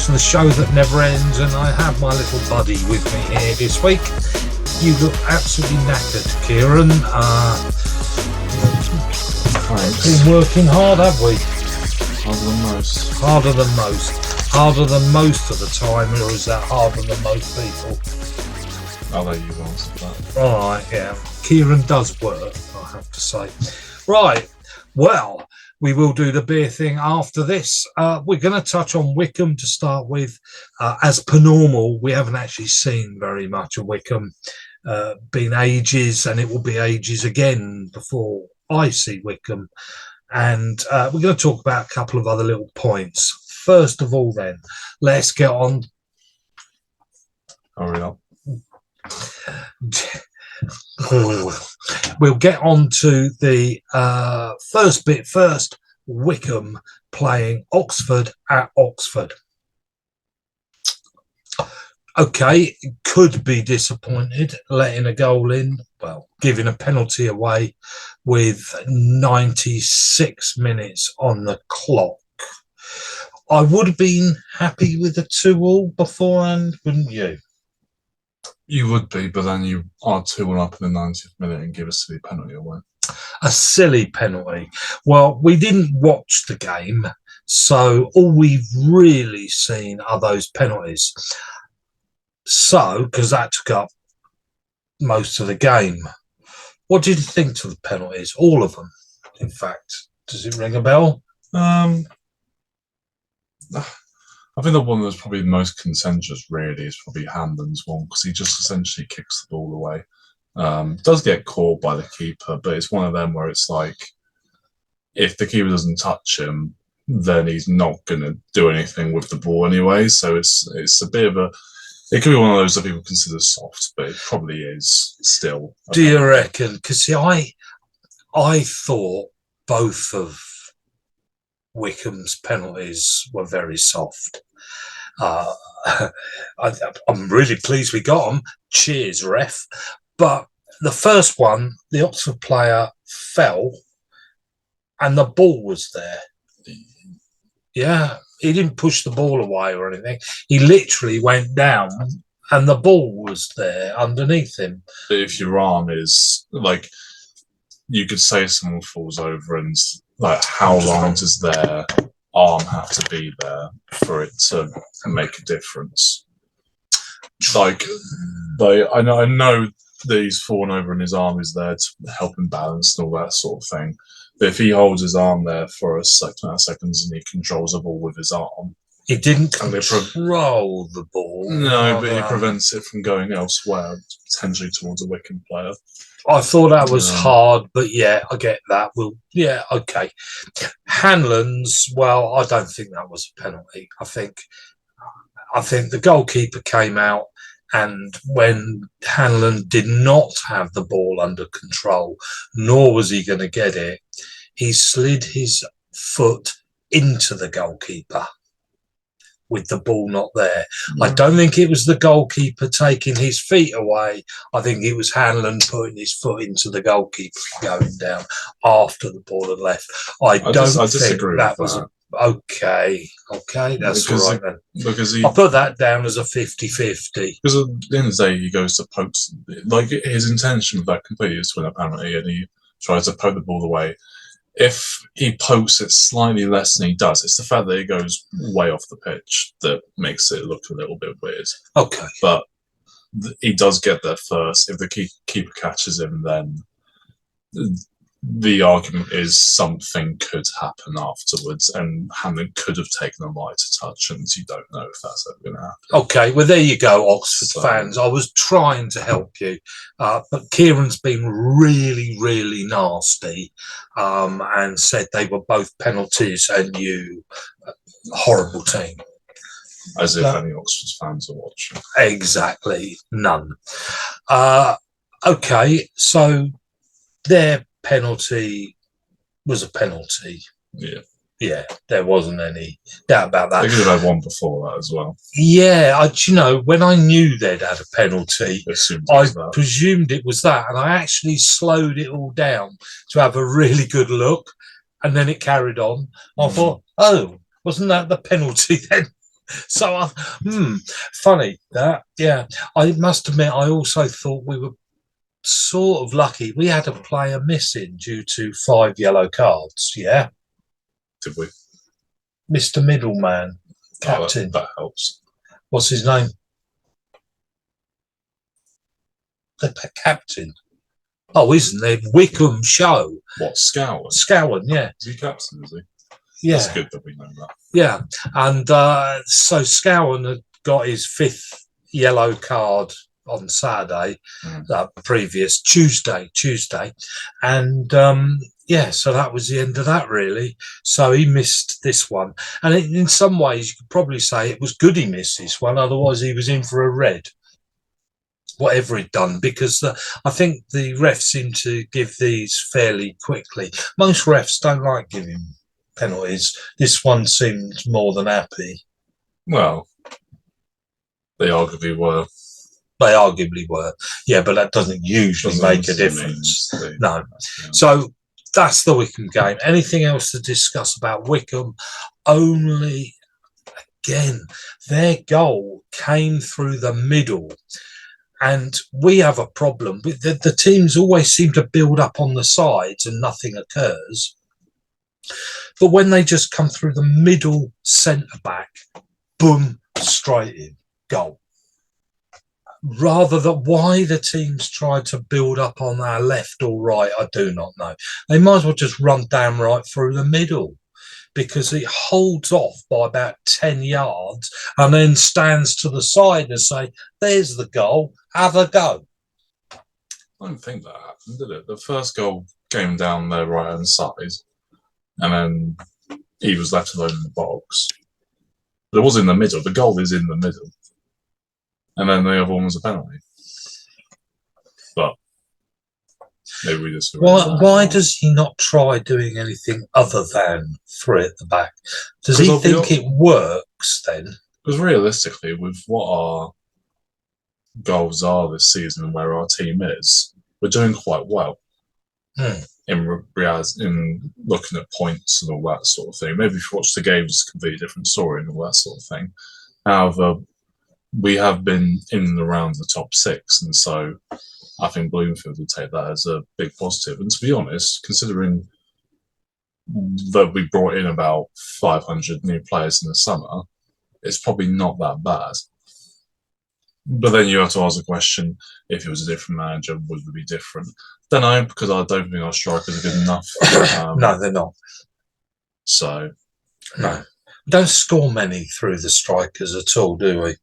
to the show that never ends, and I have my little buddy with me here this week. You look absolutely knackered, Kieran. We've been working hard, have we? Harder than most. Harder than most. Harder than most of the time, or is that harder than most people? I'll let you answer that. Right, yeah. Kieran does work, I have to say. Right, well, we will do the beer thing after this. We're going to touch on Wycombe to start with. As per normal, we haven't actually seen very much of Wycombe. Been ages, and it will be ages again before I see Wycombe. And we're going to talk about a couple of other little points. First of all, then, let's get on. Hurry up. We'll get on to the first bit first. Wycombe playing Oxford at Oxford. Okay, could be disappointed letting a goal in, well, giving a penalty away with 96 minutes on the clock. I would have been happy with a 2-2 beforehand, wouldn't you? You would be, but then you are 2-1 up in the 90th minute and give a silly penalty away. A silly penalty. Well, we didn't watch the game, so all we've really seen are those penalties. So, because that took up most of the game. What did you think to the penalties? All of them, in fact. Does it ring a bell? I think the one that's probably the most contentious, really, is probably Hanlon's one, because he just essentially kicks the ball away. Does get caught by the keeper, but it's one of them where it's like, if the keeper doesn't touch him, then he's not going to do anything with the ball anyway. So it's a bit of a... It could be one of those that people consider soft, but it probably is still. Do you reckon? Because, see, I thought both of Wycombe's penalties were very soft. I'm really pleased we got them. Cheers, ref. But the first one, the Oxford player fell and the ball was there. Yeah, he didn't push the ball away or anything. He literally went down and the ball was there underneath him. If your arm is, like, you could say someone falls over and, like, how long does their arm have to be there for it to make a difference? Like I know that he's fallen over and his arm is there to help him balance and all that sort of thing. But if he holds his arm there for a seconds and he controls the ball with his arm, he didn't control the ball. No, but he prevents it from going elsewhere, potentially towards a Wycombe player. I thought that was hard, but yeah, I get that. Yeah, okay. Hanlon's, well, I don't think that was a penalty. I think the goalkeeper came out, and when Hanlon did not have the ball under control, nor was he going to get it, he slid his foot into the goalkeeper with the ball not there. I don't think it was the goalkeeper taking his feet away. I think it was Hanlon putting his foot into the goalkeeper going down after the ball had left. I don't think that was okay. That's right then. Because I put that down as a 50-50. Because at the end of the day, he goes to poke. Like, his intention with that completely is to win a penalty, and he tries to poke the ball away. If he pokes it slightly less than he does, it's the fact that it goes way off the pitch that makes it look a little bit weird. Okay. But he does get there first. If the keeper catches him, then the argument is something could happen afterwards, and Hanlon could have taken a lighter touch, and you don't know if that's ever going to happen. Okay, well, there you go, Oxford fans. I was trying to help you, but Kieran's been really, really nasty and said they were both penalties, and you, horrible team. As if any Oxford fans are watching. Exactly, none. Okay, so their penalty was a penalty. Yeah, there wasn't any doubt about that. They could have had one before that as well. Yeah, when I knew they'd had a penalty, I presumed it was that, and I actually slowed it all down to have a really good look, and then it carried on. I thought, oh, wasn't that the penalty then? So, funny that. Yeah, I must admit, I also thought we were sort of lucky. We had a player missing due to 5 yellow cards. Yeah, Did we? Mr. Middleman, captain. That helps. What's his name? The captain. Oh, isn't it Wycombe show? What, Scowen? Scowen, yeah. Is he captain, is he? Yeah. That's good that we know that. Yeah. And so Scowen had got his 5th yellow card on Saturday, previous Tuesday. And so that was the end of that, really. So he missed this one. And in some ways, you could probably say it was good he missed this one. Otherwise, he was in for a red, whatever he'd done, because I think the refs seem to give these fairly quickly. Most refs don't like giving penalties. This one seemed more than happy. Well, they arguably were. They arguably were. Yeah, but that doesn't usually make a difference. No. Yeah. So that's the Wycombe game. Anything else to discuss about Wycombe? Only, again, their goal came through the middle. And we have a problem. The teams always seem to build up on the sides and nothing occurs. But when they just come through the middle centre-back, boom, straight in, goal. Rather than why the teams try to build up on our left or right, I do not know. They might as well just run damn right through the middle, because it holds off by about 10 yards and then stands to the side and say, there's the goal, have a go. I don't think that happened, did it? The first goal came down their right-hand side, and then he was left alone in the box. But it was in the middle. The goal is in the middle. And then the other one was a penalty. But maybe we just... Why does he not try doing anything other than throw it at the back? Does he think it works then? Because realistically, with what our goals are this season and where our team is, we're doing quite well. In looking at points and all that sort of thing. Maybe if you watch the games, it's a completely different story and all that sort of thing. However, we have been in and around the top 6, and so I think Bloomfield would take that as a big positive. And to be honest, considering that we brought in about 500 new players in the summer, it's probably not that bad. But then you have to ask the question, if it was a different manager, would it be different? Don't know, because I don't think our strikers are good enough. No, they're not. So, no. We don't score many through the strikers at all, do we?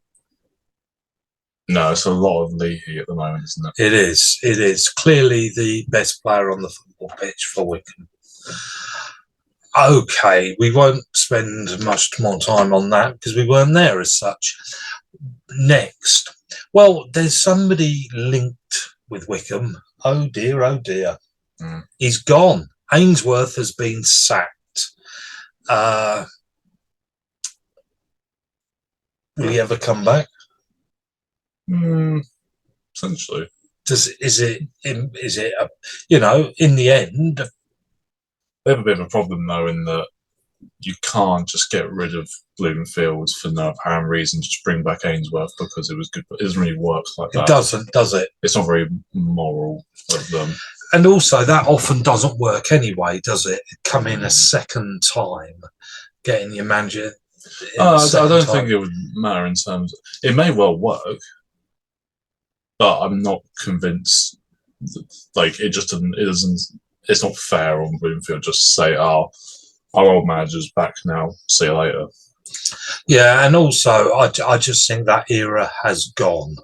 No, it's a lot of Leahy at the moment, isn't it? It is. It is. Clearly the best player on the football pitch for Wycombe. Okay, we won't spend much more time on that because we weren't there as such. Next. Well, there's somebody linked with Wycombe. Oh dear, oh dear. He's gone. Ainsworth has been sacked. Will he ever come back? Essentially. Is it in the end? They have a bit of a problem though in that you can't just get rid of Bloomfield for no apparent reason, just bring back Ainsworth because it was good, but it doesn't really work like that. It doesn't, does it? It's not very moral of them. And also that often doesn't work anyway, does it? Come in a second time, getting your manager. I don't think it would matter in terms of, it may well work, but I'm not convinced that, it just doesn't, it's not fair on Bloomfield just to say, our old manager's back now, see you later. Yeah, and also I just think that era has gone.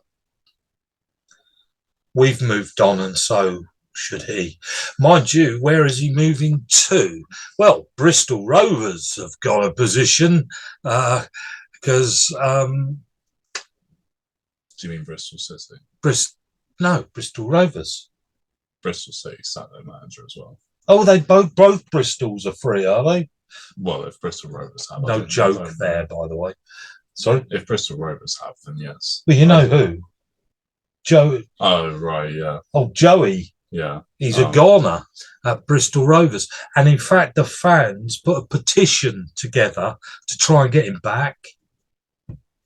We've moved on, and so should he. Mind you, where is he moving to? Well, Bristol Rovers have got a position because... Do you mean Bristol City? No, Bristol Rovers. Bristol City sat their manager as well. Oh, they both Bristols are free, are they? Well, if Bristol Rovers have... No joke there, by the way. Sorry? If Bristol Rovers have, then yes. Well, you know who? Joe. Oh, right, yeah. Oh, Joey. Yeah. He's a goner at Bristol Rovers. And in fact, the fans put a petition together to try and get him back.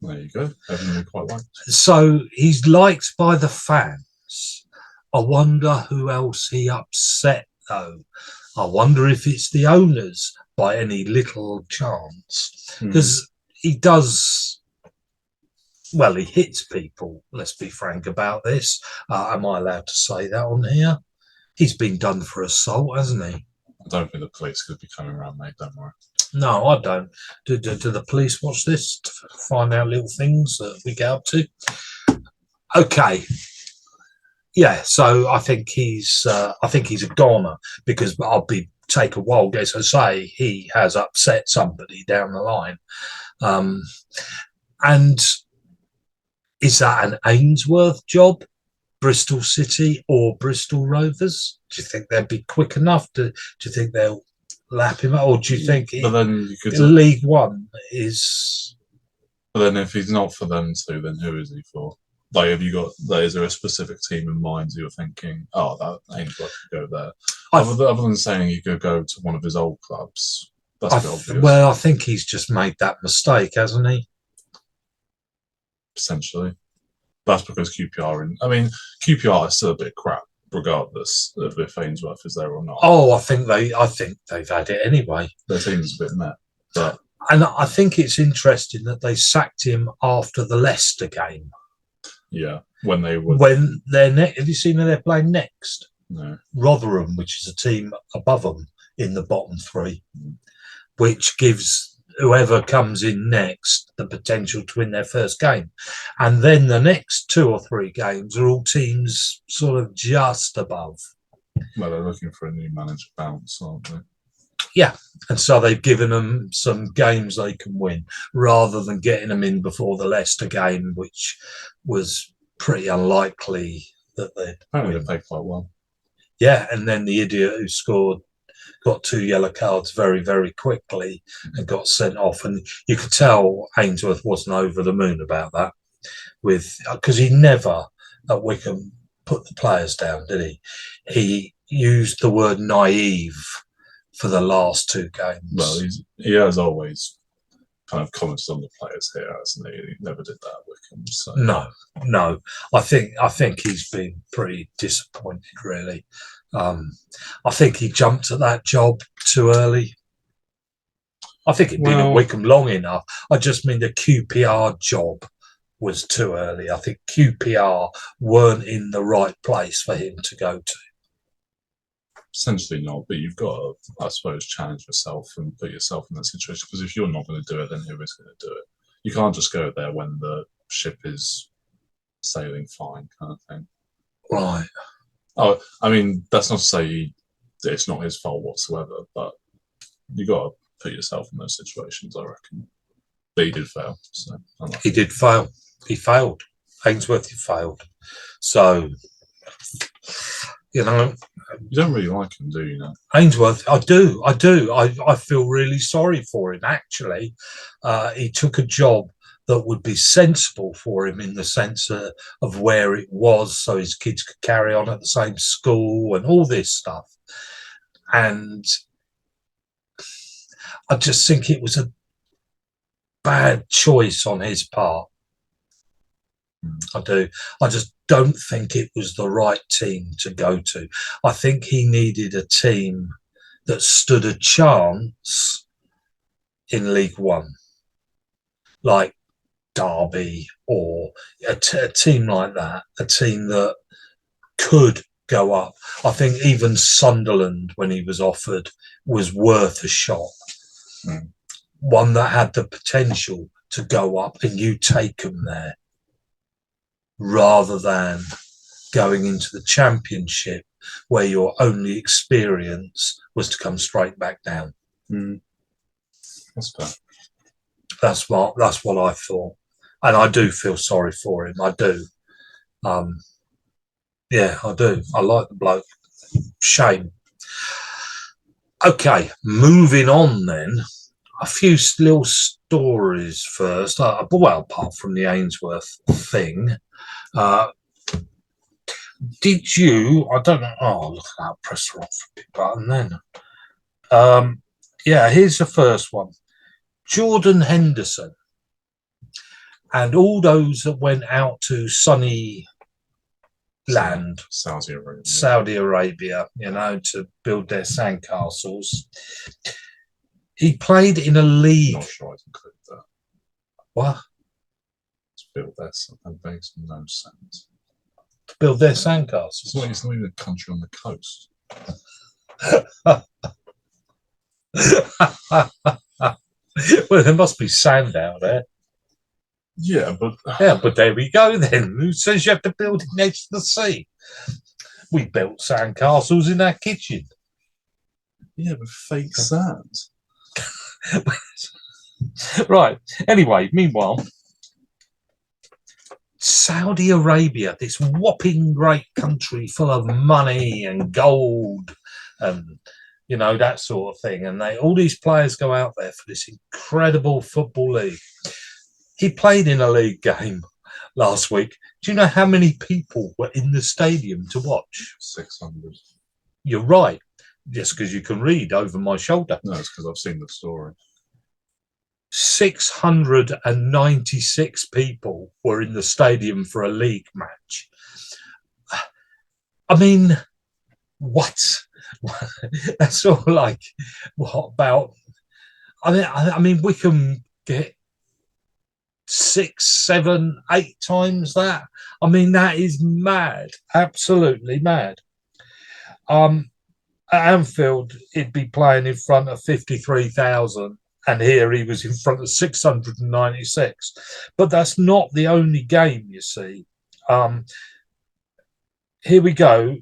There you go. Everyone we quite liked. So he's liked by the fans. I wonder who else he upset, though. I wonder if it's the owners by any little chance. Because he does... Well, he hits people. Let's be frank about this. Am I allowed to say that on here? He's been done for assault, hasn't he? I don't think the police could be coming around, mate. Don't worry. No, I don't. Do the police watch this to find out little things that we get up to? Okay. Yeah, so I think he's a goner, because I'll take a wild guess and say he has upset somebody down the line. And is that an Ainsworth job, Bristol City or Bristol Rovers? Do you think they'd be quick enough? Do you think they'll lap him up, or do you think League One is? But then, if he's not for them two, then who is he for? Like, have you got? Like, is there a specific team in mind you're thinking? Oh, that Ainsworth could go there. Other than saying he could go to one of his old clubs, that's a bit obvious. Well, I think he's just made that mistake, hasn't he? Essentially, that's because QPR. QPR is still a bit crap, regardless of if Ainsworth is there or not. Oh, I think they've had it anyway. Their team's a bit meh, but and I think it's interesting that they sacked him after the Leicester game. Yeah, when they're have you seen who they're playing next? No. Rotherham, which is a team above them in the bottom three, which gives whoever comes in next the potential to win their first game. And then the next 2 or 3 games are all teams sort of just above. Well, they're looking for a new manager bounce, aren't they? Yeah, and so they've given them some games they can win, rather than getting them in before the Leicester game, which was pretty unlikely that they'd Apparently they played quite well. Yeah, and then the idiot who scored got 2 yellow cards very, very quickly and got sent off. And you could tell Ainsworth wasn't over the moon about that, because he never at Wycombe put the players down, did he? He used the word naive for the last 2 games. Well, he has always kind of commented on the players here, hasn't he? He never did that at Wycombe. So. No. I think he's been pretty disappointed, really. I think he jumped at that job too early. I think he'd been at Wycombe long enough. I just mean the QPR job was too early. I think QPR weren't in the right place for him to go to. Essentially not, but you've got to, I suppose, challenge yourself and put yourself in that situation, because if you're not going to do it, then who is going to do it? You can't just go there when the ship is sailing fine, kind of thing. Right. Oh, that's not to say it's not his fault whatsoever, but you got to put yourself in those situations, I reckon. But he did fail. So he did fail. He failed. Ainsworth failed. So, you don't really like him, do you? Know? Ainsworth, I do. I feel really sorry for him, actually. He took a job that would be sensible for him in the sense of where it was, so his kids could carry on at the same school and all this stuff. And I just think it was a bad choice on his part. I do. I just don't think it was the right team to go to. I think he needed a team that stood a chance in League One, like Derby, or a team like that, a team that could go up. I think even Sunderland, when he was offered, was worth a shot. One that had the potential to go up, and you take them there, rather than going into the Championship where your only experience was to come straight back down. That's fair. That's what I thought, and I do feel sorry for him. I do. Yeah, I do. I like the bloke. Shame. Okay, moving on then. A few little stories first. Well, apart from the Ainsworth thing. Did you? I don't know. Oh, look at that. Press the wrong button then. Yeah, here's the first one. Jordan Henderson. And all those that went out to sunny land, Saudi Arabia, to build their sandcastles. He played in a league. Not sure I'd include that. What? To build their that makes no sense. To build their sandcastles. It's not even a country on the coast. Well, there must be sand out there. Yeah, but there we go then. Who says you have to build it next to the sea? We built sandcastles in our kitchen. Yeah, with fake sand. Right. Anyway, meanwhile, Saudi Arabia, this whopping great country full of money and gold and that sort of thing, and all these players go out there for this incredible football league. He played in a league game last week. Do you know how many people were in the stadium to watch? 600. You're right. Just because you can read over my shoulder. No, it's because I've seen the story. 696 people were in the stadium for a league match. I mean, what? That's all like, what about? I mean, Wycombe get 6, 7, 8 times that. I mean, that is mad, absolutely mad. At Anfield, he'd be playing in front of 53,000, and here he was in front of 696. But that's not the only game, you see. Here we go.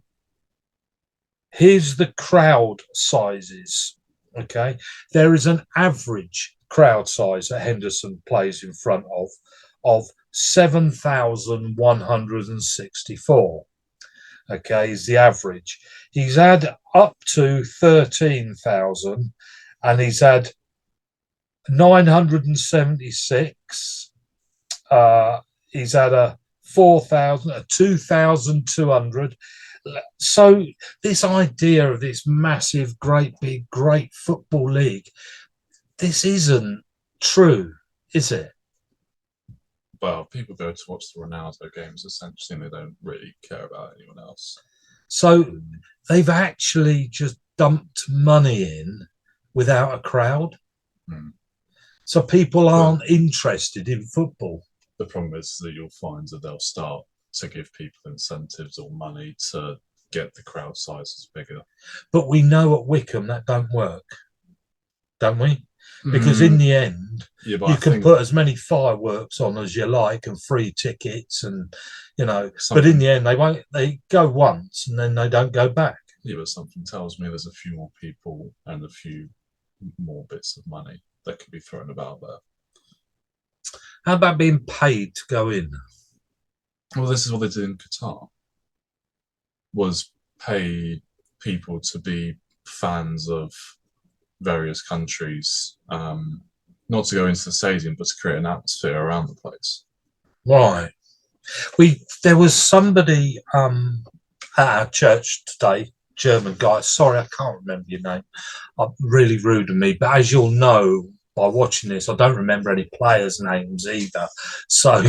Here's the crowd sizes. Okay, there is an average crowd size that Henderson plays in front of 7,164. Okay, is the average. He's had up to 13,000, and he's had 976. He's had a 4,000, a 2,200. So this idea of this massive, great, big, great football league, this isn't true, is it? Well, people go to watch the Ronaldo games, essentially, and they don't really care about anyone else. So they've actually just dumped money in without a crowd. So people aren't interested in football. The problem is that you'll find that they'll start to give people incentives or money to get the crowd sizes bigger. But we know at Wycombe that don't work, don't we? Because in the end, you can put as many fireworks on as you like and free tickets, and but in the end they go once and then they don't go back. Yeah, but something tells me there's a few more people and a few more bits of money that could be thrown about there. How about being paid to go in? Well, this is what they did in Qatar, was pay people to be fans of various countries, not to go into the stadium, but to create an atmosphere around the place. Right. There was somebody at our church today, German guy. Sorry, I can't remember your name. Really rude of me, but as you'll know by watching this, I don't remember any players' names either. So,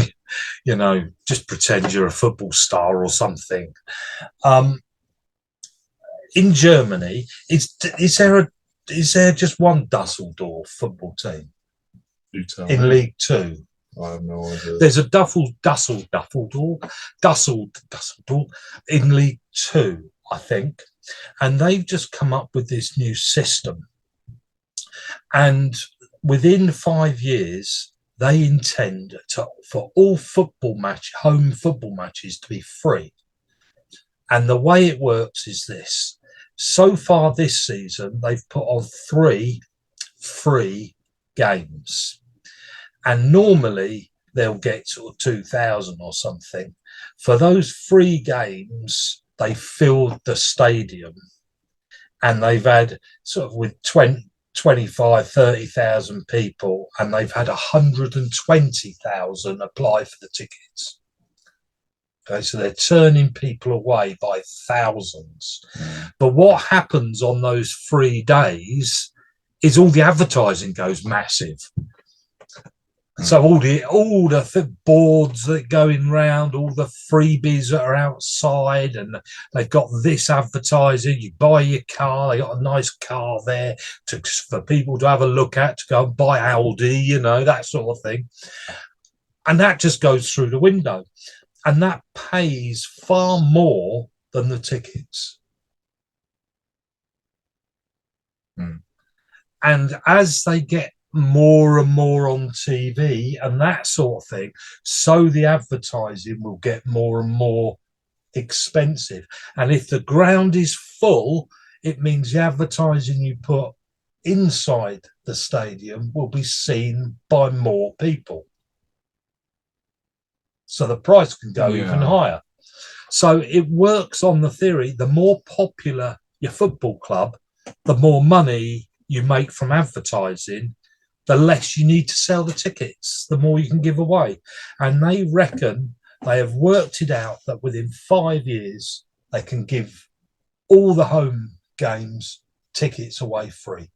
just pretend you're a football star or something. In Germany, is there just one Dusseldorf football team in League Two? I have no idea. There's a Dusseldorf in League Two, I think, and they've just come up with this new system. And within 5 years, they intend for all home football matches to be free. And the way it works is this. So far this season, they've put on 3 free games. And normally they'll get sort of 2,000 or something. For those free games, they filled the stadium. And they've had sort of with 25, 30,000 people, and they've had 120,000 apply for the tickets. Okay, so they're turning people away by thousands. But what happens on those 3 days is all the advertising goes massive. So all the boards that are going round, all the freebies that are outside, and they've got this advertising. You buy your car, they got a nice car there for people to have a look at, to go and buy Aldi, that sort of thing. And that just goes through the window, and that pays far more than the tickets. And as they get more and more on TV and that sort of thing, so the advertising will get more and more expensive. And if the ground is full, it means the advertising you put inside the stadium will be seen by more people. So the price can go even higher. So it works on the theory, the more popular your football club, the more money you make from advertising, the less you need to sell the tickets, the more you can give away. And they reckon they have worked it out that within 5 years, they can give all the home games tickets away free.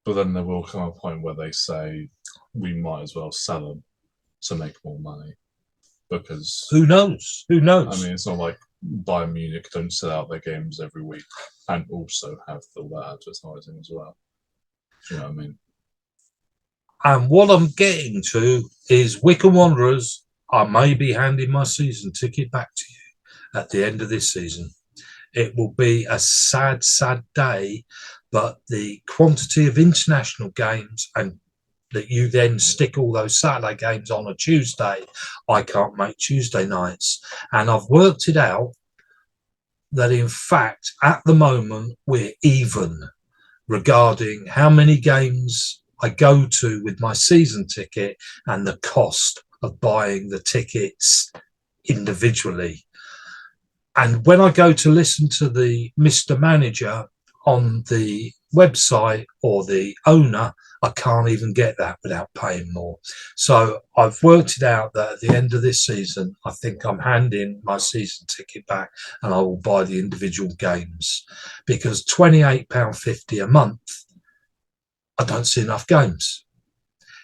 But then there will come a point where they say we might as well sell them to make more money. Because who knows? I mean, it's not like Bayern Munich don't sell out their games every week and also have all that advertising as well. Do you know what I mean? And what I'm getting to is Wycombe Wanderers, I may be handing my season ticket back to you at the end of this season. It will be a sad, sad day, but the quantity of international games and that you then stick all those Saturday games on a Tuesday, I can't make Tuesday nights. And I've worked it out that, in fact, at the moment, we're even regarding how many games I go to with my season ticket and the cost of buying the tickets individually. And when I go to listen to the Mr. Manager on the website or the owner, I can't even get that without paying more. So I've worked it out that at the end of this season, I think I'm handing my season ticket back and I will buy the individual games, because £28.50 a month, I don't see enough games.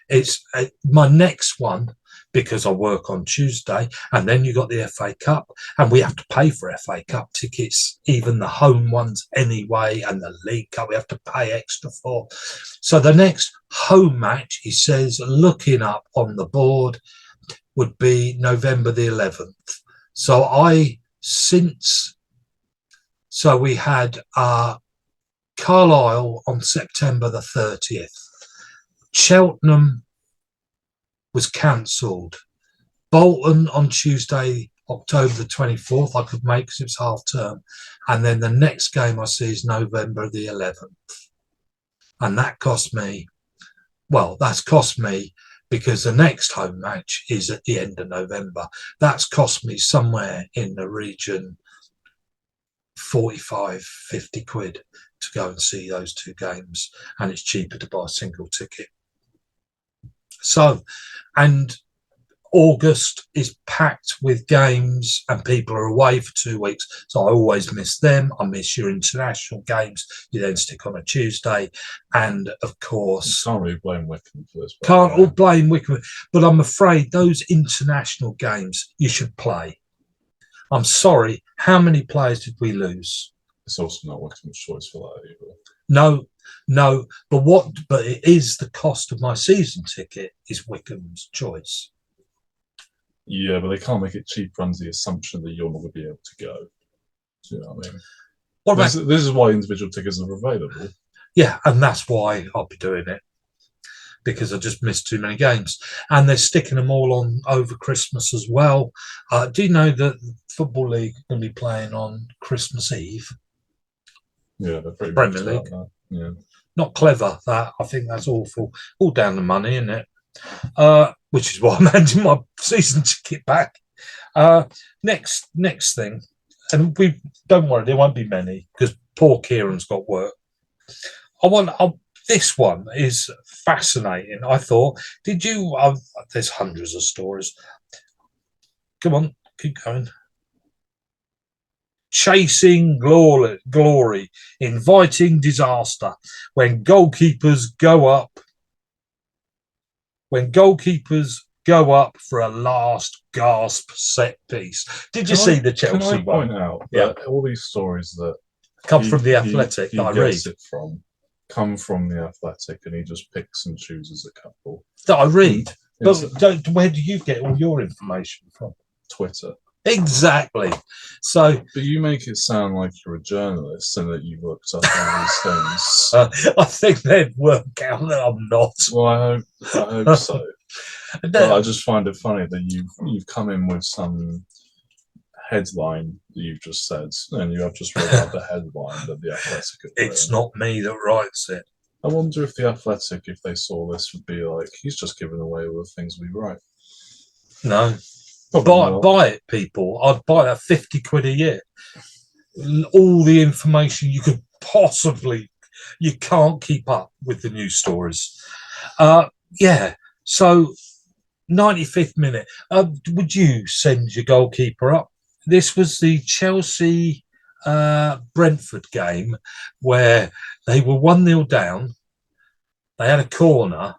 It's my next one, because I work on Tuesday, and then you got the FA Cup, and we have to pay for FA Cup tickets, even the home ones anyway, and the League Cup we have to pay extra for. So the next home match, he says, looking up on the board, would be November the 11th. So we had Carlisle on September the 30th. Cheltenham was cancelled. Bolton on Tuesday, October the 24th, I could make because it was half term. And then the next game I see is November the 11th. And that cost me, that's cost me because the next home match is at the end of November. That's cost me somewhere in the region 45, 50 quid to go and see those two games. And it's cheaper to buy a single ticket. So, and August is packed with games and people are away for 2 weeks. So I always miss them. I miss your international games. You then stick on a Tuesday. And of course, can't really blame Wycombe for this. Can't all blame Wycombe. But I'm afraid those international games you should play. I'm sorry. How many players did we lose? It's also not Wycombe's choice for that either. No, but it is the cost of my season ticket is Wycombe's choice. Yeah, but they can't make it cheaper under the assumption that you're not going to be able to go. Do you know what I mean? This is why individual tickets are available. Yeah, and that's why I'll be doing it, because I just missed too many games. And they're sticking them all on over Christmas as well. Do you know that the Football League are going to be playing on Christmas Eve? Yeah, they're pretty Premier League. Yeah. Not clever, that. I think that's awful. All down the money, isn't it? Which is why I'm handing my season ticket back. Next thing, and we don't worry, there won't be many because poor Kieran's got work. This one is fascinating. I thought, there's hundreds of stories. Come on, keep going. Chasing glory, inviting disaster. When goalkeepers go up, when goalkeepers go up for a last gasp set piece. Did you see the Chelsea one? Can I one? point out that all these stories that come from the Athletic he that I read. gets it from come from the Athletic, and he just picks and chooses a couple that I read. But where do you get all your information from? Twitter. Exactly. So, but you make it sound like you're a journalist and that you've looked up all these things. I think they'd work out that I'm not. Well, I hope so. But I just find it funny that you've come in with some headline that you've just said, and you have just read out the headline that the Athletic have written. It's not me that writes it. I wonder if the Athletic, if they saw this, would be like, he's just giving away all the things we write. No. Buy it, people. I'd buy that 50 quid a year. All the information you could possibly... You can't keep up with the news stories. Yeah. So, 95th minute. Would you send your goalkeeper up? This was the Chelsea Brentford game where they were 1-0 down. They had a corner,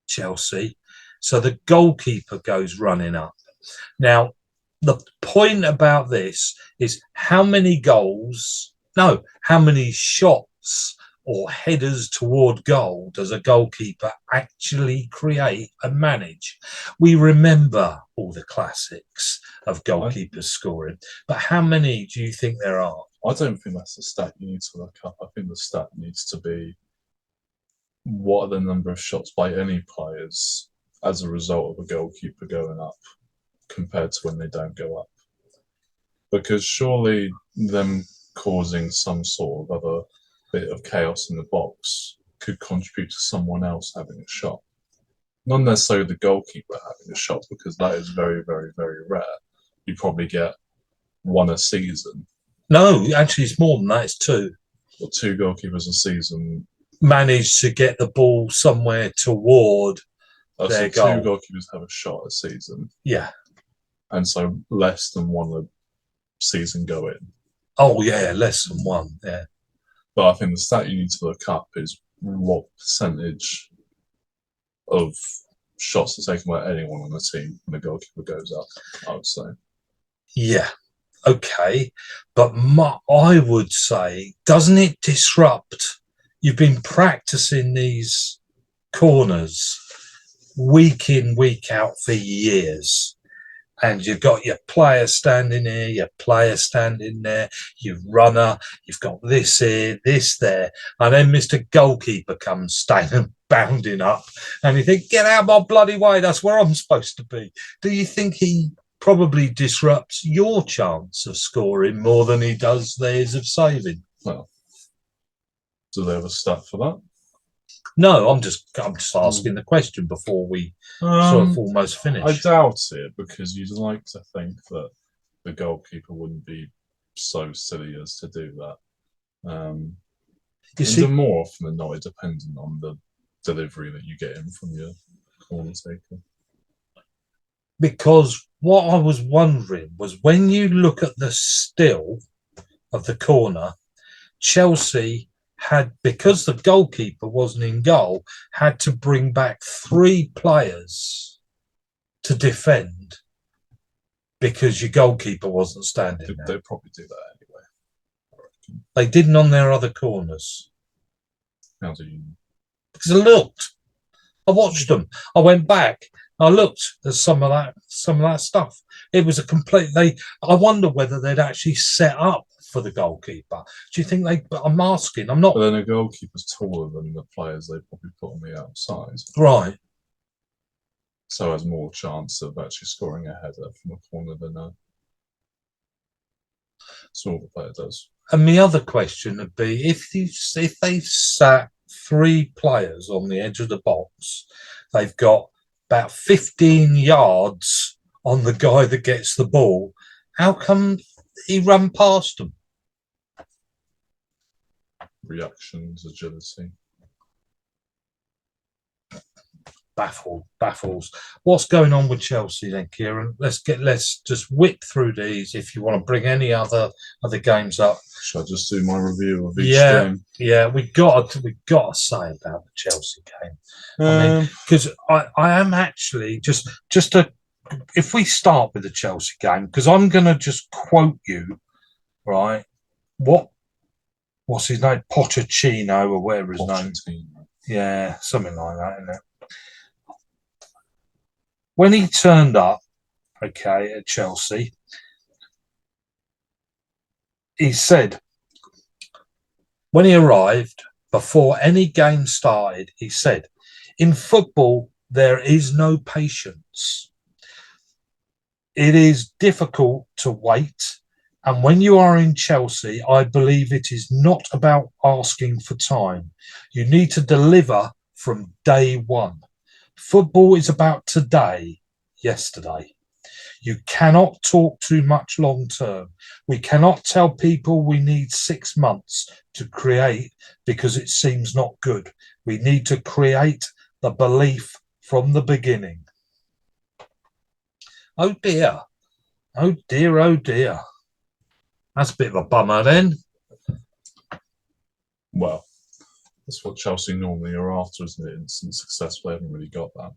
Chelsea. So the goalkeeper goes running up. Now, the point about this is how many shots or headers toward goal does a goalkeeper actually create and manage? We remember all the classics of goalkeepers scoring, but how many do you think there are? I don't think that's the stat you need to look up. I think the stat needs to be what are the number of shots by any players as a result of a goalkeeper going up compared to when they don't go up. Because surely them causing some sort of other bit of chaos in the box could contribute to someone else having a shot. Not necessarily the goalkeeper having a shot, because that is very, very, very rare. You probably get one a season. No, actually it's more than that, it's two. Or two goalkeepers a season manage to get the ball somewhere toward their goal. Two goalkeepers have a shot a season. Yeah. And so less than one a season go in. Oh, yeah, less than one, yeah. But I think the stat you need to look up is what percentage of shots are taken by anyone on the team when the goalkeeper goes up, I would say. Yeah, okay. But I would say, doesn't it disrupt? You've been practicing these corners week in, week out for years. And you've got your player standing here, your player standing there, your runner, you've got this here, this there. And then Mr. Goalkeeper comes standing, bounding up. And you think, get out of my bloody way, that's where I'm supposed to be. Do you think he probably disrupts your chance of scoring more than he does theirs of saving? Well, do they have a stat for that? No, I'm just asking the question before we sort of almost finish. I doubt it, because you'd like to think that the goalkeeper wouldn't be so silly as to do that. You see, more often than not, it depends on the delivery that you get in from your corner taker. Because what I was wondering was, when you look at the still of the corner, Chelsea had, because the goalkeeper wasn't in goal, had to bring back 3 players to defend because your goalkeeper wasn't standing there. They'd probably do that anyway, I reckon. They didn't on their other corners. How do you know? Because I looked. I watched them. I went back. I looked at some of that stuff. It was a complete... I wonder whether they'd actually set up for the goalkeeper. Do you think they... I'm asking. I'm not... But then a goalkeeper's taller than the players they probably put on the outside. Right. So has more chance of actually scoring a header from a corner than a smaller player does. And the other question would be, if they've sat 3 players on the edge of the box, they've got about 15 yards on the guy that gets the ball, how come he ran past them? Reactions, agility. Baffles. What's going on with Chelsea then, Kieran? Let's just whip through these. If you want to bring any other games up, Shall I just do my review of each Yeah, game? yeah, we got to say about the Chelsea game. I mean, because I am actually just to, if we start with the Chelsea game, because I'm going to just quote you, right? What's his name? Pochettino or whatever his name. Yeah, something like that, isn't it? When he turned up, okay, at Chelsea, he said, when he arrived, before any game started, he said, in football, there is no patience. It is difficult to wait. And when you are in Chelsea, I believe it is not about asking for time. You need to deliver from day one. Football is about today, yesterday. You cannot talk too much long term. We cannot tell people we need 6 months to create because it seems not good. We need to create the belief from the beginning. Oh dear. Oh dear, oh dear. That's a bit of a bummer then. Well, that's what Chelsea normally are after, isn't it? Instant success. They haven't really got that.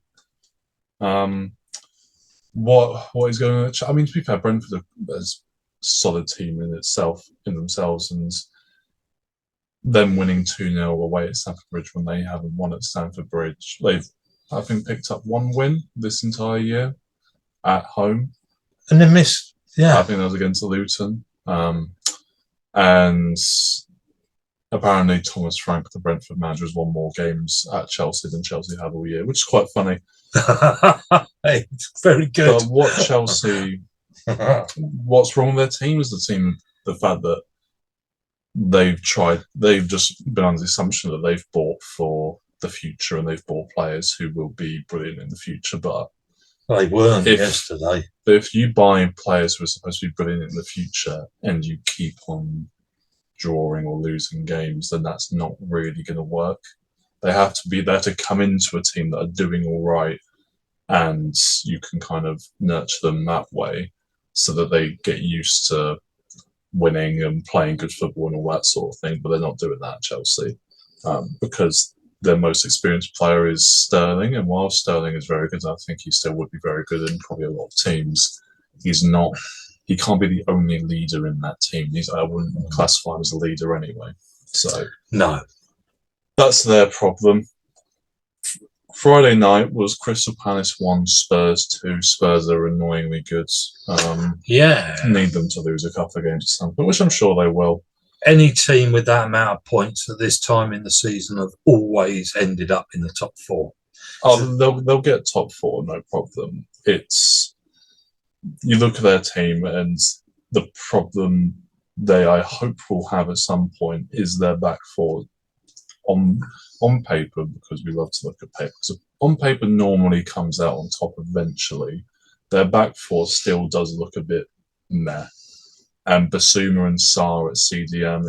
What is going on? I mean, to be fair, Brentford is a solid team in themselves, and them winning 2-0 away at Stamford Bridge when they haven't won at Stamford Bridge. They've, I think, picked up one win this entire year at home. And they missed, yeah. I think that was against Luton. And apparently Thomas Frank, the Brentford manager, has won more games at Chelsea than Chelsea have all year, which is quite funny. It's very good. But what's wrong with their team is the fact that they've just been under the assumption that they've bought for the future and they've bought players who will be brilliant in the future. But they weren't yesterday. But if you buy players who are supposed to be brilliant in the future and you keep on drawing or losing games, then that's not really going to work. They have to be there to come into a team that are doing all right, and you can kind of nurture them that way so that they get used to winning and playing good football and all that sort of thing. But they're not doing that at Chelsea because their most experienced player is Sterling, and while Sterling is very good, I think he still would be very good in probably a lot of teams. He can't be the only leader in that team. I wouldn't classify him as a leader anyway. So no, that's their problem. Friday night was Crystal Palace 1, Spurs 2. Spurs are annoyingly good. Need them to lose a couple of games or something, which I'm sure they will. Any team with that amount of points at this time in the season have always ended up in the top 4. Oh, they'll get top 4, no problem. You look at their team, and the problem I hope will have at some point is their back four. On paper, because we love to look at paper, because on paper normally comes out on top eventually. Their back four still does look a bit meh. And Basuma and Sarr at CDM,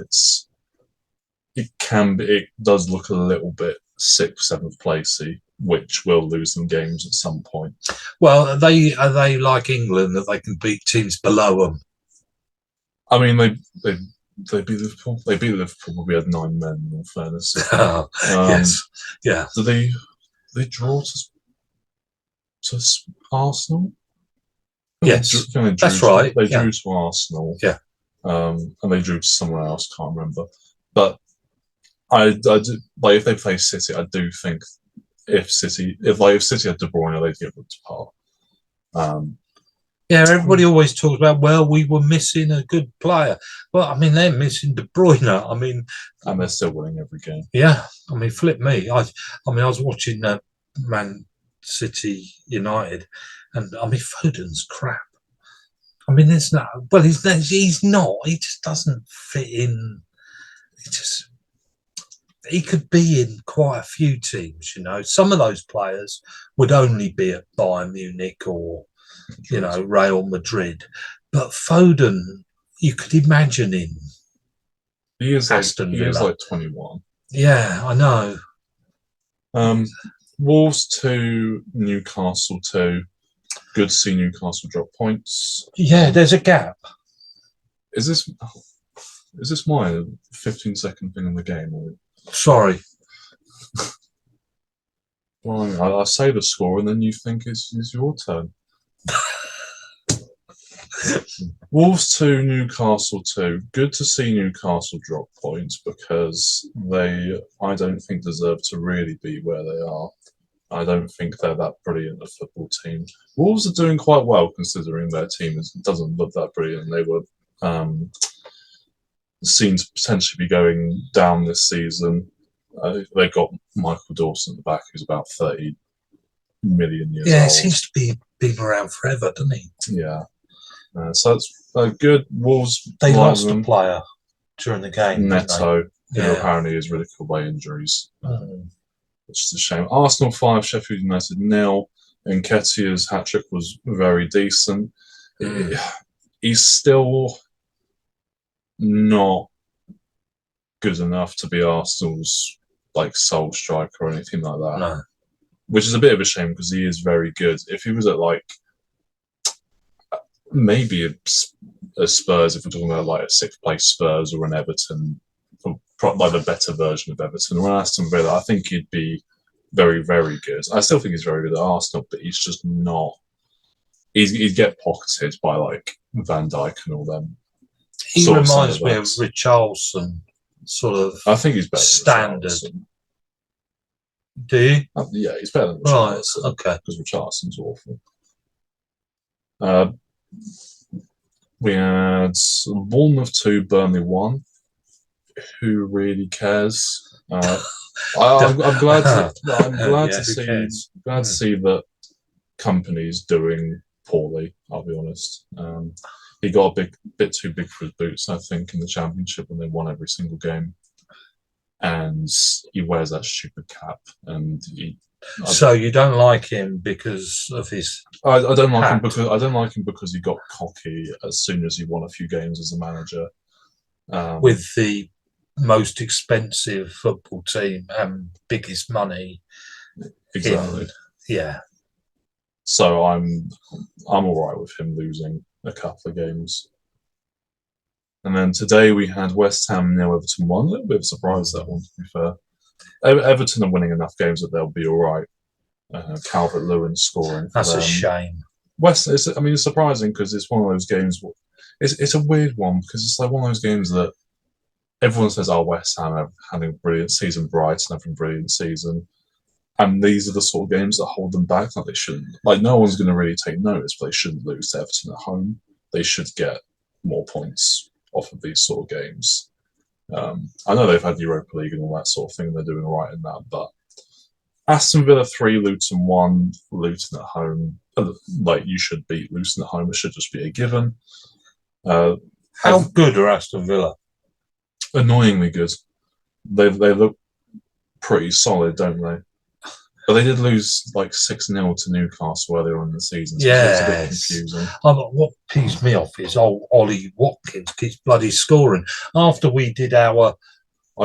it does look a little bit 6th, 7th placey, which will lose them games at some point. Well, are they like England that they can beat teams below them? I mean, they beat Liverpool. They beat Liverpool, but we had 9 men, in all fairness. Yes. Yeah. Did they draw to Arsenal? Yes, that's right. They drew to Arsenal. Yeah. And they drew to somewhere else, can't remember. But I do, like, if they play City, I do think if City had De Bruyne, they'd get ripped apart. Yeah, everybody always talks about, well, we were missing a good player. Well, I mean, they're missing De Bruyne. I mean, and they're still winning every game. Yeah, I mean, flip me. I was watching Man City United, and I mean, Foden's crap. I mean, there's no. Well, he's not. He just doesn't fit in. He could be in quite a few teams. You know, some of those players would only be at Bayern Munich or Real Madrid, but Foden, you could imagine in Aston Villa. He is like 21. Yeah, I know. Wolves 2, Newcastle 2. Good to see Newcastle drop points. Yeah, there's a gap. Is this? Is this my 15-second thing in the game? Or... Sorry. Well, I say the score and then you think it's your turn. Wolves 2, Newcastle 2. Good to see Newcastle drop points because I don't think, deserve to really be where they are. I don't think they're that brilliant a football team. Wolves are doing quite well considering their team doesn't look that brilliant. They were seen to potentially be going down this season. They got Michael Dawson at the back, who's about 30 million years old. Yeah, he seems to be been around forever, doesn't he? Yeah. So it's good. Wolves. They lost a player during the game. Neto, who apparently is ridiculed by injuries, which is a shame. Arsenal 5, Sheffield United 0. Nketiah's hat trick was very decent. He's still not good enough to be Arsenal's sole striker or anything like that. No. Which is a bit of a shame because he is very good. If he was at maybe a Spurs, if we're talking about a 6th place Spurs or an Everton, the better version of Everton or Aston Villa, I think he'd be very, very good. I still think he's very good at Arsenal, but he's just not. He'd get pocketed by Van Dijk and all them. He reminds me of Richarlison, sort of. I think he's better standard. Do you? Yeah, he's better than Richarlison. Right, okay. Because Richarlison's awful. We had Bournemouth 2, Burnley 1. Who really cares? I'm glad to see that Company's doing poorly. I'll be honest. He got a bit too big for his boots, I think, in the Championship when they won every single game. And he wears that stupid cap, and so you don't like him because of his? I don't like him because he got cocky as soon as he won a few games as a manager. With the most expensive football team and biggest money. Exactly. Yeah. So I'm all right with him losing a couple of games. And then today we had West Ham 0, Everton 1. A little bit of a surprise, that one, to be fair. Everton are winning enough games that they'll be all right. Calvert-Lewin scoring. That's a shame. It's surprising because it's one of those games. It's a weird one because it's one of those games that everyone says, "Oh, West Ham are having a brilliant season, Brighton having a brilliant season," and these are the sort of games that hold them back. They shouldn't. No one's going to really take notice, but they shouldn't lose to Everton at home. They should get more points off of these sort of games. I know they've had Europa League and all that sort of thing. They're doing all right in that, but Aston Villa 3, Luton 1. Luton at home. You should beat Luton at home. It should just be a given. How good are Aston Villa? Annoyingly good. They look pretty solid, don't they? But they did lose 6-0 to Newcastle earlier in the season. So it's a bit confusing. What pees me off is Ollie Watkins keeps bloody scoring. After we did our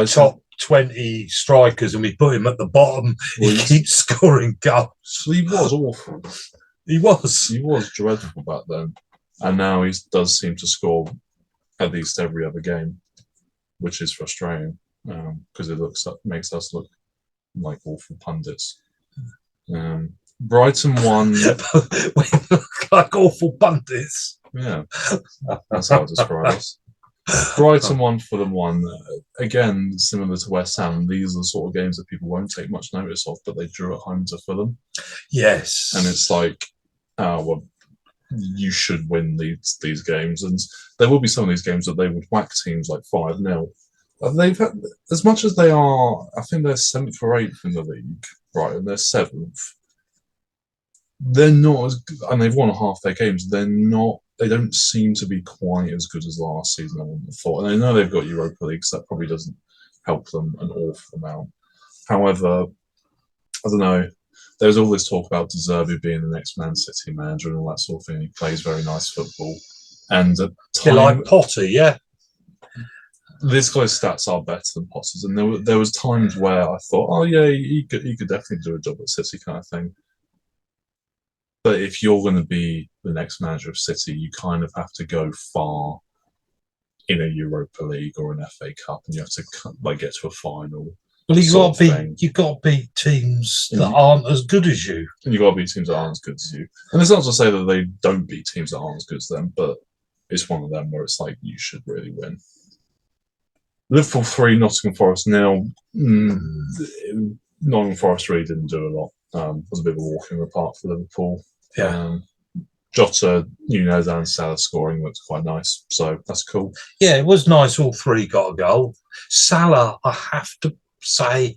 top 20 strikers and we put him at the bottom, he keeps scoring goals. He was awful. He was. He was dreadful back then. And now he does seem to score at least every other game, which is frustrating because it makes us look like awful pundits. Brighton 1. We look like awful pundits. Yeah, that's how I describe us. Brighton 1, Fulham 1. Again, similar to West Ham, these are the sort of games that people won't take much notice of, but they drew at home to Fulham. Yes. And it's you should win these games. And there will be some of these games that they would whack teams 5-0. They've had, as much as they are, I think they're 7th or 8th in the league, right, and they're 7th. They're not as good, and they've won half their games. They don't seem to be quite as good as last season, I wouldn't have thought. And I know they've got Europa League, so that probably doesn't help them an awful amount. However, I don't know. There's all this talk about De Zerbi being the next Man City manager and all that sort of thing. He plays very nice football. And at time, like Potter, yeah. This guy's stats are better than Potter's, and there was times where I thought, oh yeah, he could definitely do a job at City, kind of thing. But if you're going to be the next manager of City, you kind of have to go far in a Europa League or an FA Cup, and you have to get to a final. Well, you got to beat teams that aren't as good as you, and you got to beat teams that aren't as good as you. And it's not to say that they don't beat teams that aren't as good as them, but it's one of them where it's like you should really win. Liverpool 3, Nottingham Forest 0. Nottingham Forest really didn't do a lot. It was a bit of a walk in the park for Liverpool. Yeah. Jota, Nunez, and Salah scoring looks quite nice, so that's cool. Yeah, it was nice. All three got a goal. Salah, I have to say,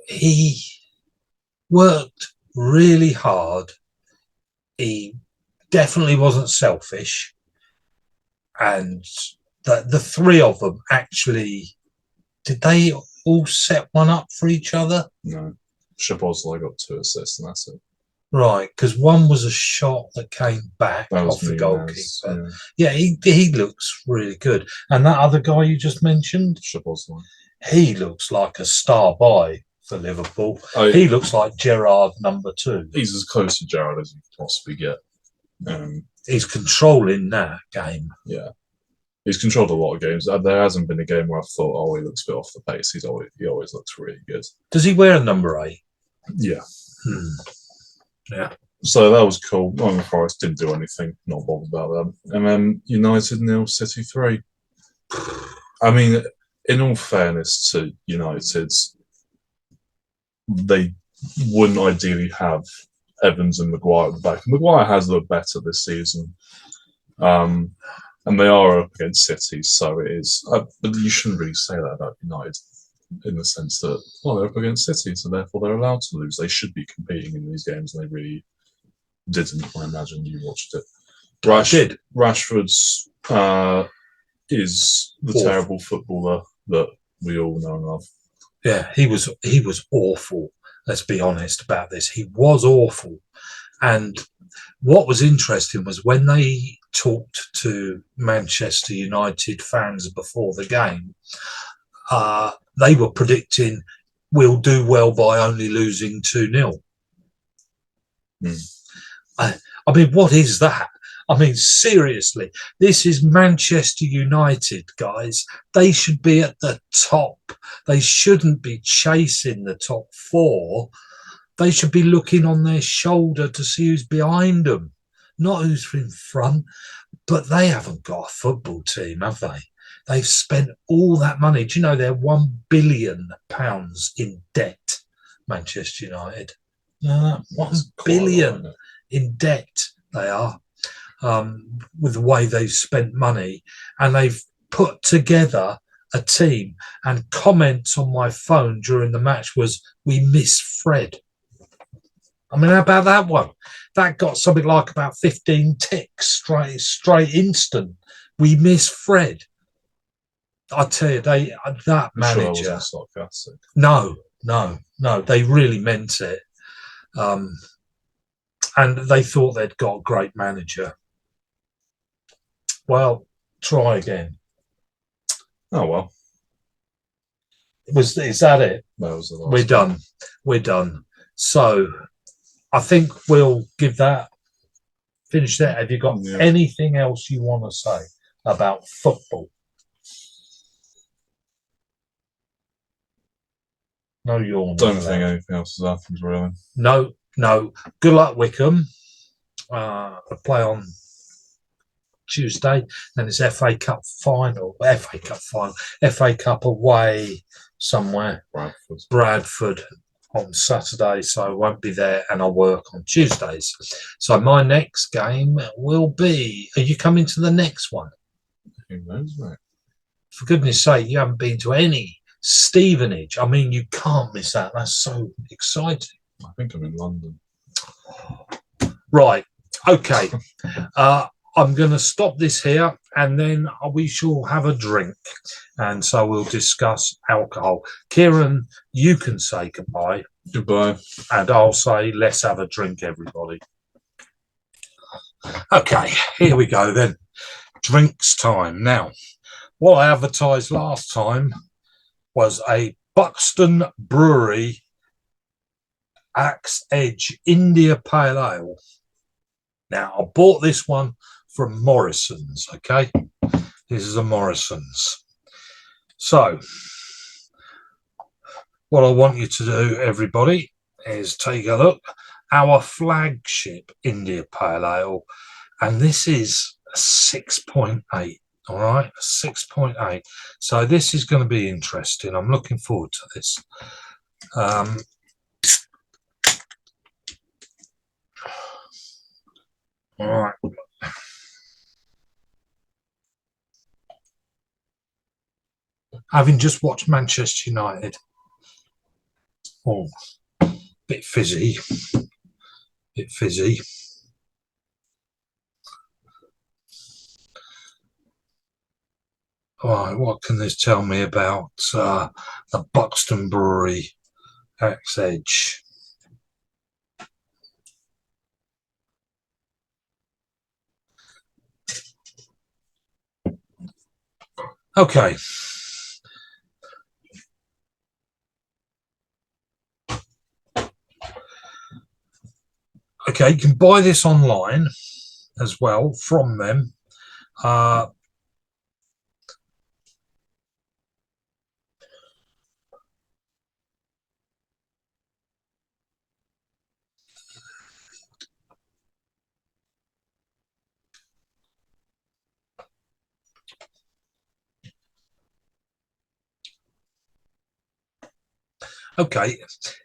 he worked really hard. He definitely wasn't selfish, and the three of them actually, did they all set one up for each other? No, Chairboys got 2 assists, and that's it. Right, because one was a shot that came back off the goalkeeper. Yeah, he looks really good. And that other guy you just mentioned, Chairboys, he looks like a star buy for Liverpool. He looks like Gerrard number 2. He's as close to Gerrard as you can possibly get. He's controlling that game. Yeah, he's controlled a lot of games. There hasn't been a game where I've thought, oh, he looks a bit off the pace. He always looks really good. Does he wear a number 8? Yeah. Yeah. So that was cool. Nottingham Forest didn't do anything. Not bothered about them. And then United 0, City 3. I mean, in all fairness to United, they wouldn't ideally have Evans and Maguire at the back. Maguire has looked better this season. And they are up against City, so it is. But you shouldn't really say that about United, in the sense that, they're up against City, so therefore they're allowed to lose. They should be competing in these games, and they really didn't. I imagine you watched it. Rashford's is the terrible footballer that we all know and love. Yeah, he was awful. Let's be honest about this. He was awful. And what was interesting was when they talked to Manchester United fans before the game, they were predicting we'll do well by only losing 2-0. I mean, what is that? I mean, seriously, this is Manchester United, guys. They should be at the top. They shouldn't be chasing the top 4. They should be looking on their shoulder to see who's behind them, not who's in front. But they haven't got a football team, have they? They've spent all that money. Do you know they're £1 billion in debt, Manchester United? £1 billion in debt they are, with the way they've spent money. And they've put together a team. And comments on my phone during the match was, we miss Fred. I mean, how about that one? That got something like about 15 ticks straight instant. We miss Fred. I tell you, that manager. Sure, that wasn't sarcastic. No, they really meant it. And they thought they'd got a great manager. Well, try again. Oh well. Is that it? That was the last. We're done. So I think we'll finish that. Have you got anything else you want to say about football? No, you're not. Don't think anything else has happened, really. No. Good luck, Wycombe. I play on Tuesday. Then it's FA Cup away somewhere. Bradford on Saturday, so I won't be there, and I work on Tuesdays. So my next game will be. Are you coming to the next one? Who knows, mate? For goodness' sake, you haven't been to any Stevenage. I mean, you can't miss that. That's so exciting. I think I'm in London. Right. Okay. I'm going to stop this here, and then we shall have a drink. And so we'll discuss alcohol. Kieran, you can say goodbye. Goodbye. And I'll say, let's have a drink, everybody. Okay, here we go then. Drinks time. Now, what I advertised last time was a Buxton Brewery Axe Edge India Pale Ale. Now, I bought this one from Morrisons, okay? This is a Morrisons. So, what I want you to do, everybody, is take a look. Our flagship India Pale Ale, and this is a 6.8. All right, a 6.8. So this is going to be interesting. I'm looking forward to this. All right. Having just watched Manchester United. Oh, bit fizzy. Bit fizzy. All right, what can this tell me about the Buxton Brewery Axe Edge? Okay. Okay, you can buy this online as well from them. Okay,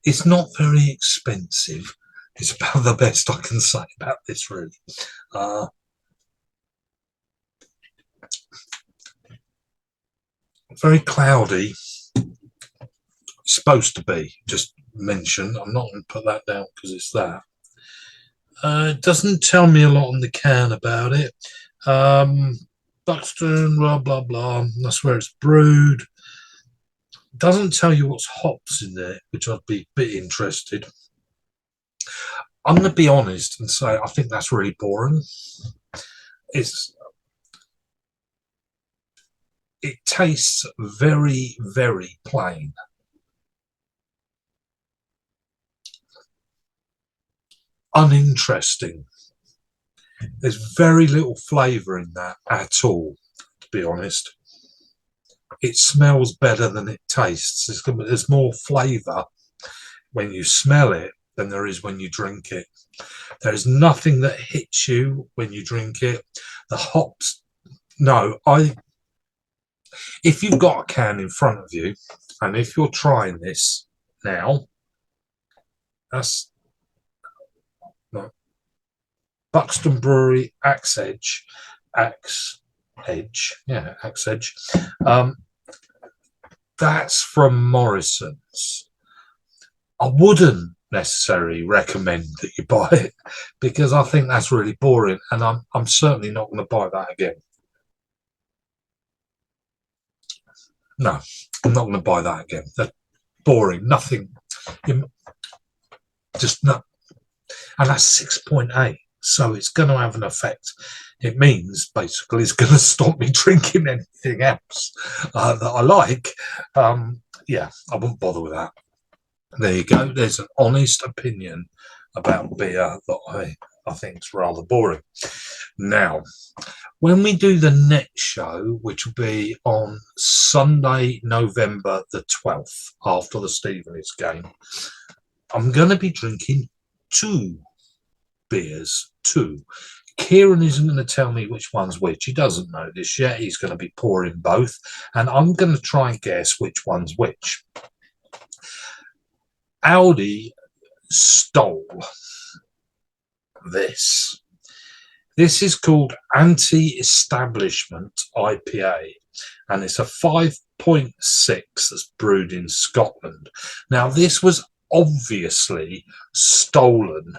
it's not very expensive. It's about the best I can say about this, really. Very cloudy. It's supposed to be, just mentioned. I'm not going to put that down because it's that. It doesn't tell me a lot on the can about it. Buxton, blah, blah, blah. That's where it's brewed. Doesn't tell you what's hops in there, which I'd be a bit interested. I'm going to be honest and say I think that's really boring. It tastes very, very plain. Uninteresting. There's very little flavour in that at all, to be honest. It smells better than it tastes. There's more flavour when you smell it than there is when you drink it. There's nothing that hits you when you drink it. The hops, no, if you've got a can in front of you, and if you're trying this now, that's no, Buxton Brewery Axe Edge. That's from Morrisons. I wouldn't necessarily recommend that you buy it because I think that's really boring, and I'm certainly not going to buy that again. No, I'm not going to buy that again. That's boring. Nothing. Just not. And that's 6.8. So it's going to have an effect. It means basically it's going to stop me drinking anything else that I like. Yeah, I wouldn't bother with that. There you go. There's an honest opinion about beer that I think is rather boring. Now, when we do the next show, which will be on Sunday, November the 12th, after the Stevenage game, I'm going to be drinking 2 beers. 2. Kieran isn't going to tell me which one's which. He doesn't know this yet. He's going to be pouring both, and I'm going to try and guess which one's which. Aldi stole this. This is called Anti-Establishment IPA, and it's a 5.6 that's brewed in Scotland. Now, this was obviously stolen.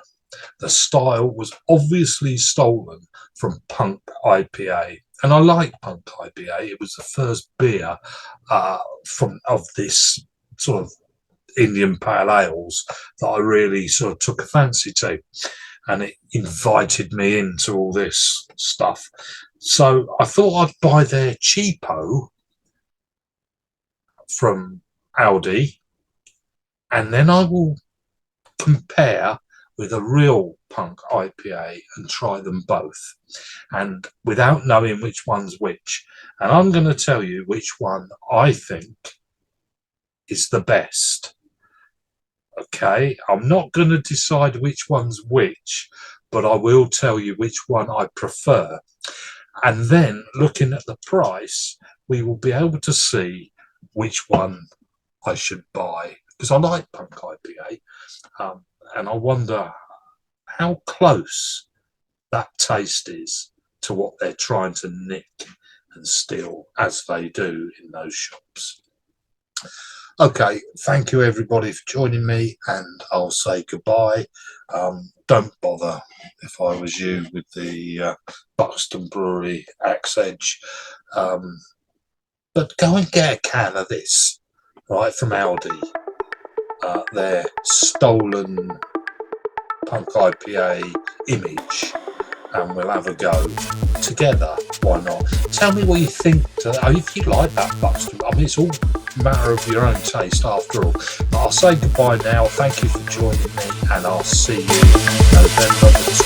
The style was obviously stolen from Punk IPA, and I like Punk IPA. It was the first beer of this sort of Indian Pale Ales that I really sort of took a fancy to, and it invited me into all this stuff. So I thought I'd buy their cheapo from Aldi, and then I will compare with a real punk IPA and try them both, and without knowing which one's which. And I'm going to tell you which one I think is the best. Okay, I'm not going to decide which one's which, but I will tell you which one I prefer. And then, looking at the price, we will be able to see which one I should buy, because I like punk IPA, and I wonder how close that taste is to what they're trying to nick and steal, as they do in those shops. Okay, thank you everybody for joining me, and I'll say goodbye. Don't bother, if I was you, with the Buxton Brewery Axe Edge, but go and get a can of this, right, from Aldi. Their stolen punk IPA image, and we'll have a go together. Why not? Tell me what you think. If you like that Buxton, I mean, it's all a matter of your own taste after all. But I'll say goodbye now. Thank you for joining me, and I'll see you November the